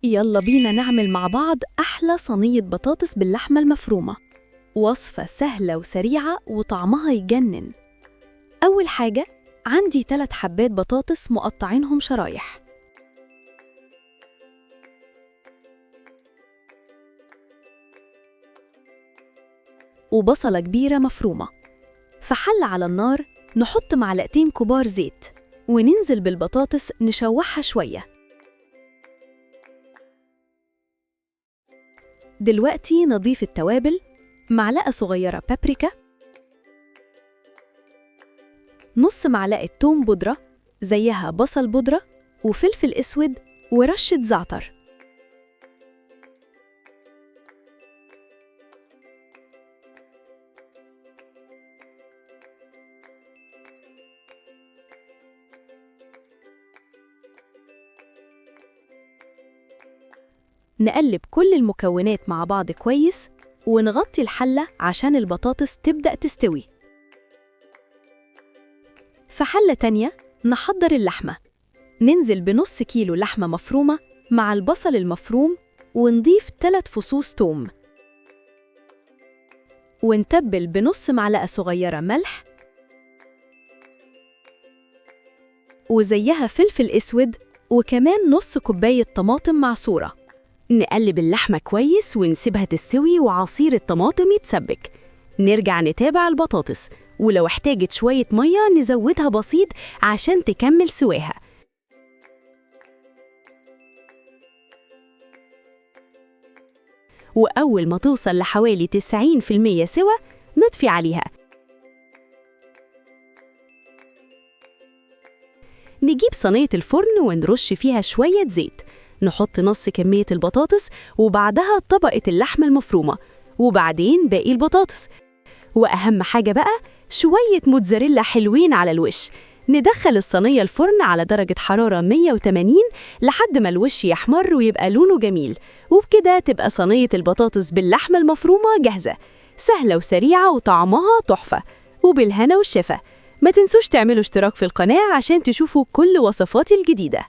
يلا بينا نعمل مع بعض أحلى صينية بطاطس باللحمة المفرومة. وصفة سهلة وسريعة وطعمها يجنن. أول حاجة، عندي 3 حبات بطاطس مقطعينهم شرايح، وبصلة كبيرة مفرومة. في حلة على النار نحط معلقتين كبار زيت، وننزل بالبطاطس نشوحها شوية. دلوقتي نضيف التوابل: معلقة صغيرة بابريكا، نص معلقة توم بودرة، زيها بصل بودرة وفلفل أسود ورشة زعتر. نقلب كل المكونات مع بعض كويس، ونغطي الحلة عشان البطاطس تبدأ تستوي. في حلة تانية نحضر اللحمة، ننزل بنص كيلو لحمة مفرومة مع البصل المفروم، ونضيف 3 فصوص توم، ونتبل بنص معلقة صغيرة ملح، وزيها فلفل أسود، وكمان نص كوباية طماطم معصورة. نقلب اللحمة كويس ونسيبها تستوي وعصير الطماطم يتسبك. نرجع نتابع البطاطس، ولو احتاجت شوية مية نزودها بسيط عشان تكمل سواها. وأول ما توصل لحوالي 90% سوا نطفي عليها. نجيب صينية الفرن ونرش فيها شوية زيت، نحط نص كمية البطاطس وبعدها طبقة اللحمة المفرومة، وبعدين باقي البطاطس، وأهم حاجة بقى شوية موتزاريلا حلوين على الوش. ندخل الصينية الفرن على درجة حرارة 180 لحد ما الوش يحمر ويبقى لونه جميل، وبكده تبقى صينية البطاطس باللحمة المفرومة جاهزة، سهلة وسريعة وطعمها تحفة. وبالهنا والشفا. ما تنسوش تعملوا اشتراك في القناة عشان تشوفوا كل وصفاتي الجديدة.